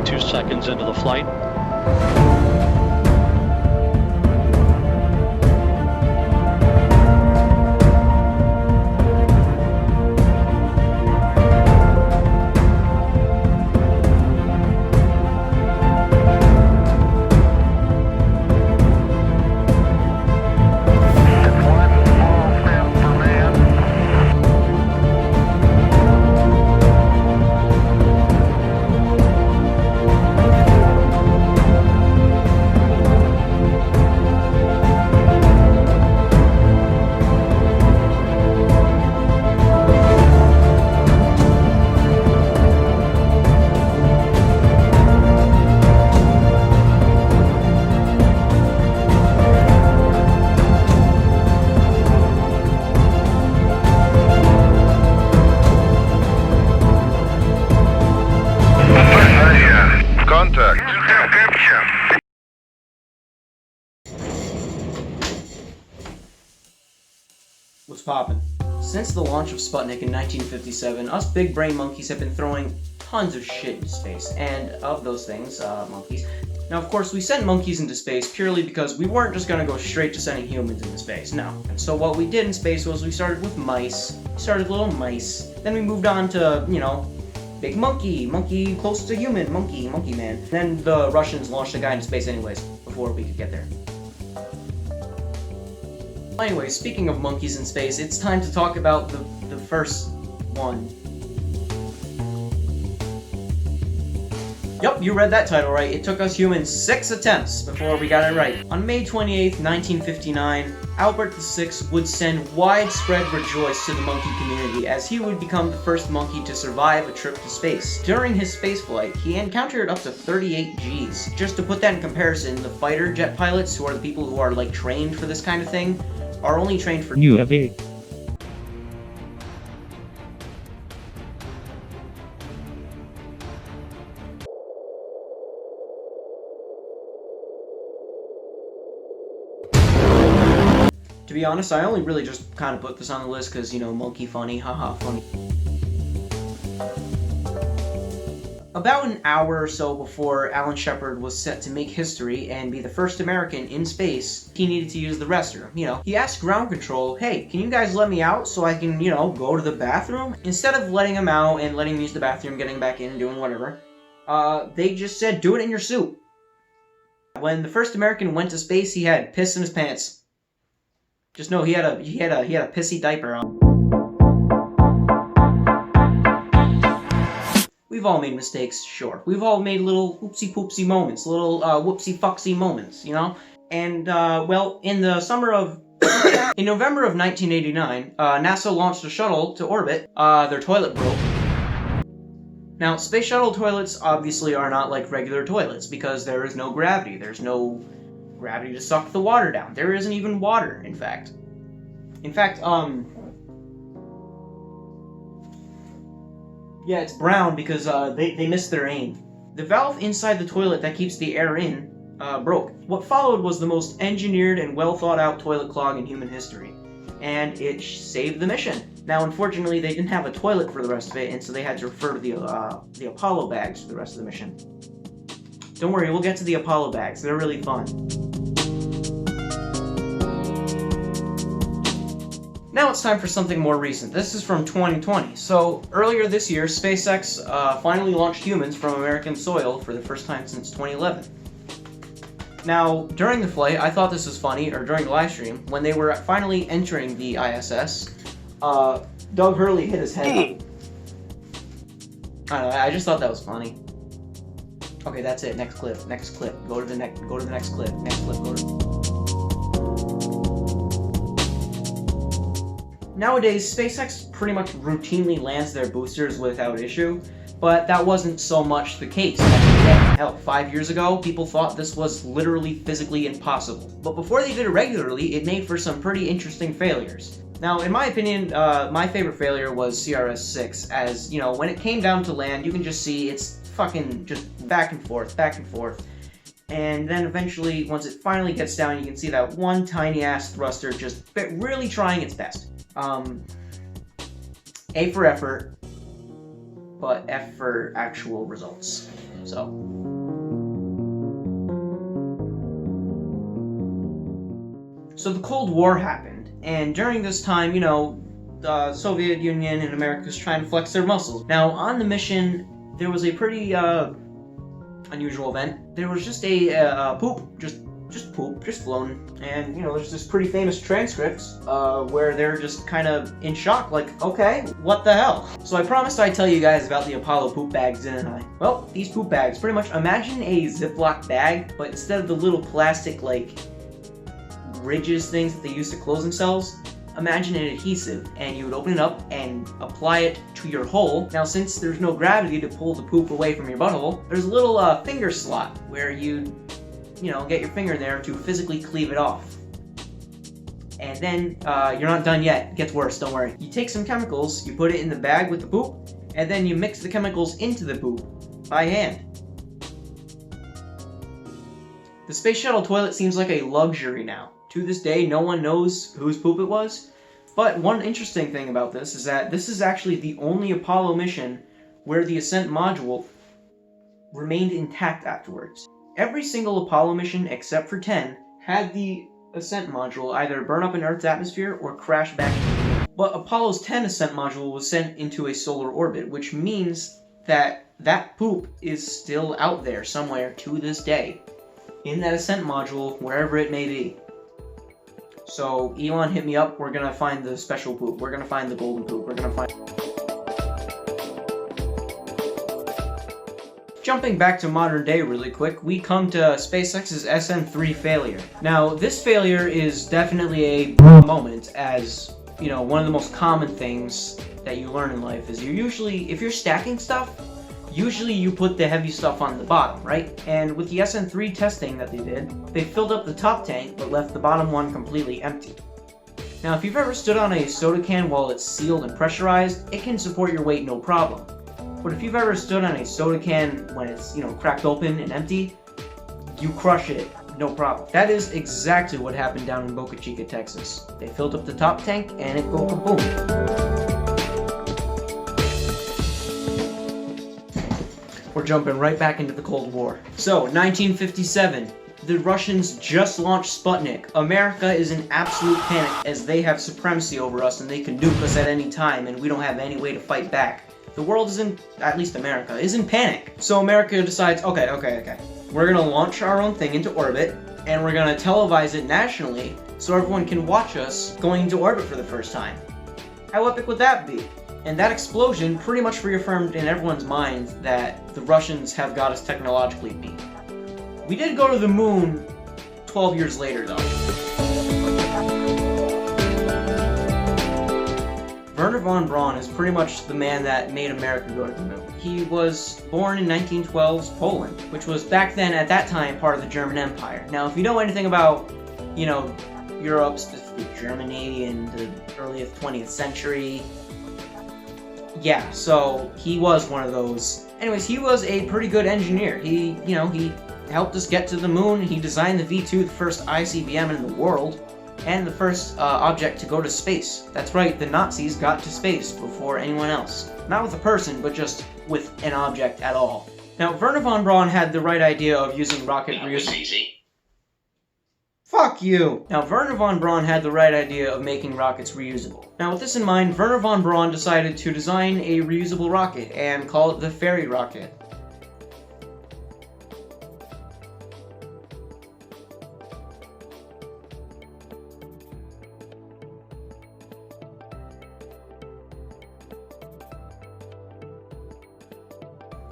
32 seconds into the flight. Contact. What's poppin'? Since the launch of Sputnik in 1957, us big brain monkeys have been throwing tons of shit into space, and of those things, monkeys. Now, of course, we sent monkeys into space purely because we weren't just gonna go straight to sending humans into space, no. And so what we did in space was we started with mice, little mice, then we moved on to, you know, big monkey close to human, monkey man. Then the Russians launched a guy into space anyways, before we could get there. Anyway, speaking of monkeys in space, it's time to talk about the first one. Yup, you read that title right. It took us humans 6 attempts before we got it right. On May 28th, 1959, Albert VI would send widespread rejoice to the monkey community as he would become the first monkey to survive a trip to space. During his spaceflight, he encountered up to 38 Gs. Just to put that in comparison, the fighter jet pilots, who are the people who are like trained for this kind of thing, are only trained for UAV. To be honest, I only really just kind of put this on the list because, you know, monkey funny, haha, funny. About an hour or so before Alan Shepard was set to make history and be the first American in space, he needed to use the restroom, you know. He asked ground control, hey, can you guys let me out so I can, you know, go to the bathroom? Instead of letting him out and letting him use the bathroom, getting back in, doing whatever, they just said, do it in your suit. When the first American went to space, he had piss in his pants. Just know he had a pissy diaper on. We've all made mistakes, sure. We've all made little oopsie-poopsie moments, little whoopsie-foxy moments, you know? And, well, in the summer of... in November of 1989, NASA launched a shuttle to orbit. Their toilet broke. Now, space shuttle toilets obviously are not like regular toilets because there is no gravity. There's no gravity to suck the water down. There isn't even water, in fact. Yeah, it's brown because they missed their aim. The valve inside the toilet that keeps the air in broke. What followed was the most engineered and well thought out toilet clog in human history. And it saved the mission. Now, unfortunately, they didn't have a toilet for the rest of it, and so they had to refer to the Apollo bags for the rest of the mission. Don't worry, we'll get to the Apollo bags. They're really fun. Now it's time for something more recent. This is from 2020. So, earlier this year, SpaceX finally launched humans from American soil for the first time since 2011. Now, during the flight, I thought this was funny, or during the live stream, when they were finally entering the ISS, Doug Hurley hit his head. I don't know, I just thought that was funny. Okay, that's it. Next clip. Go to the next clip. Nowadays, SpaceX pretty much routinely lands their boosters without issue, but that wasn't so much the case back in the day. Hell, 5 years ago, people thought this was literally physically impossible. But before they did it regularly, it made for some pretty interesting failures. Now, in my opinion, my favorite failure was CRS-6, as, you know, when it came down to land, you can just see it's fucking just back and forth, and then eventually, once it finally gets down, you can see that one tiny-ass thruster just really trying its best. A for effort, but F for actual results. So the Cold War happened, and during this time, the Soviet Union and America was trying to flex their muscles. Now, on the mission, there was a pretty unusual event. There was just a poop, just floating, and there's this pretty famous transcripts where they're just kind of in shock, like, okay, what the hell? So I promised I'd tell you guys about the Apollo poop bags, didn't I? Well, these poop bags, pretty much imagine a Ziploc bag, but instead of the little plastic like ridges things that they use to close themselves, imagine an adhesive, and you would open it up and apply it to your hole. Now, since there's no gravity to pull the poop away from your butthole, there's a little finger slot where you get your finger in there to physically cleave it off. And then, you're not done yet. It gets worse, don't worry. You take some chemicals, you put it in the bag with the poop, and then you mix the chemicals into the poop by hand. The space shuttle toilet seems like a luxury now. To this day, no one knows whose poop it was. But one interesting thing about this is that this is actually the only Apollo mission where the ascent module remained intact afterwards. Every single Apollo mission, except for 10, had the ascent module either burn up in Earth's atmosphere or crash back into it. But Apollo's 10 ascent module was sent into a solar orbit, which means that that poop is still out there somewhere to this day, in that ascent module, wherever it may be. So, Elon, hit me up. We're gonna find the special poop. We're gonna find the golden poop. We're gonna find... Jumping back to modern day really quick, we come to SpaceX's SN3 failure. Now, this failure is definitely a moment, as, one of the most common things that you learn in life is if you're stacking stuff, usually you put the heavy stuff on the bottom, right? And with the SN3 testing that they did, they filled up the top tank but left the bottom one completely empty. Now, if you've ever stood on a soda can while it's sealed and pressurized, it can support your weight no problem. But if you've ever stood on a soda can when it's, cracked open and empty, you crush it, no problem. That is exactly what happened down in Boca Chica, Texas. They filled up the top tank and it go kaboom. We're jumping right back into the Cold War. So, 1957. The Russians just launched Sputnik. America is in absolute panic as they have supremacy over us and they can nuke us at any time and we don't have any way to fight back. The world is at least America, is in panic. So America decides, okay. We're gonna launch our own thing into orbit and we're gonna televise it nationally so everyone can watch us going into orbit for the first time. How epic would that be? And that explosion pretty much reaffirmed in everyone's mind that the Russians have got us technologically beat. We did go to the moon 12 years later, though. Wernher von Braun is pretty much the man that made America go to the moon. He was born in 1912's Poland, which was back then, at that time, part of the German Empire. Now, if you know anything about, Europe, specifically Germany in the early 20th century, yeah, so he was one of those. Anyways, he was a pretty good engineer. He helped us get to the moon. He designed the V2, the first ICBM in the world, and the first object to go to space. That's right, the Nazis got to space before anyone else. Not with a person, but just with an object at all. Now, Wernher von Braun had the right idea of using rocket reusable... Fuck you! Now, Wernher von Braun had the right idea of making rockets reusable. Now, with this in mind, Wernher von Braun decided to design a reusable rocket and call it the Fairy Rocket.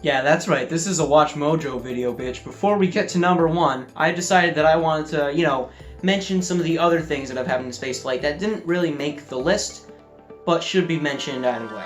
Yeah, that's right, this is a Watch Mojo video, bitch. Before we get to number 1, I decided that I wanted to, mention some of the other things that have happened in spaceflight that didn't really make the list, but should be mentioned anyway.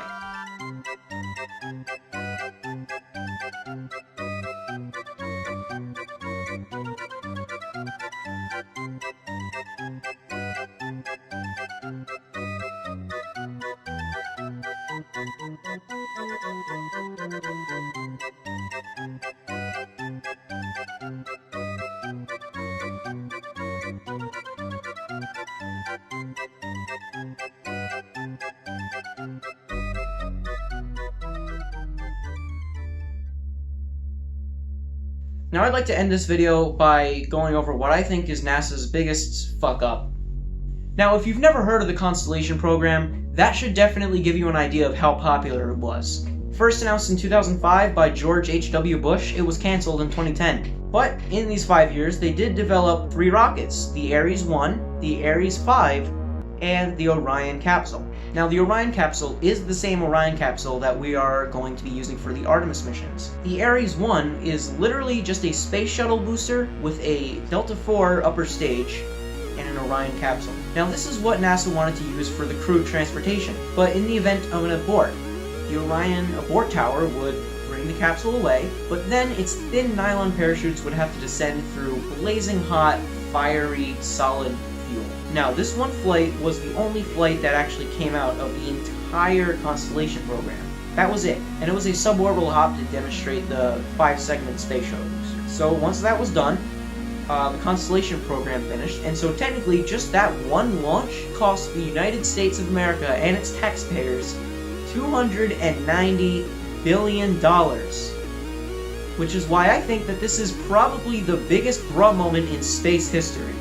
Now I'd like to end this video by going over what I think is NASA's biggest fuck up. Now if you've never heard of the Constellation program, that should definitely give you an idea of how popular it was. First announced in 2005 by George H.W. Bush, it was cancelled in 2010. But in these 5 years, they did develop 3 rockets, the Ares 1, the Ares 5, and the Orion capsule. Now the Orion capsule is the same Orion capsule that we are going to be using for the Artemis missions. The Ares 1 is literally just a space shuttle booster with a Delta IV upper stage and an Orion capsule. Now this is what NASA wanted to use for the crew transportation, but in the event of an abort, the Orion abort tower would bring the capsule away, but then its thin nylon parachutes would have to descend through blazing hot, fiery, solid fuel. Now, this one flight was the only flight that actually came out of the entire Constellation program. That was it, and it was a suborbital hop to demonstrate the 5-segment space shuttle booster. So once that was done, the Constellation program finished, and so technically just that one launch cost the United States of America and its taxpayers $290 billion. Which is why I think that this is probably the biggest bruh moment in space history.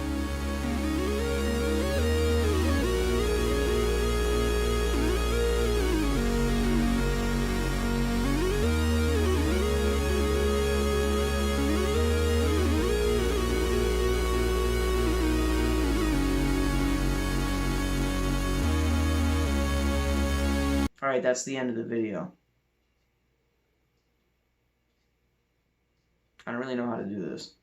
Alright, that's the end of the video. I don't really know how to do this.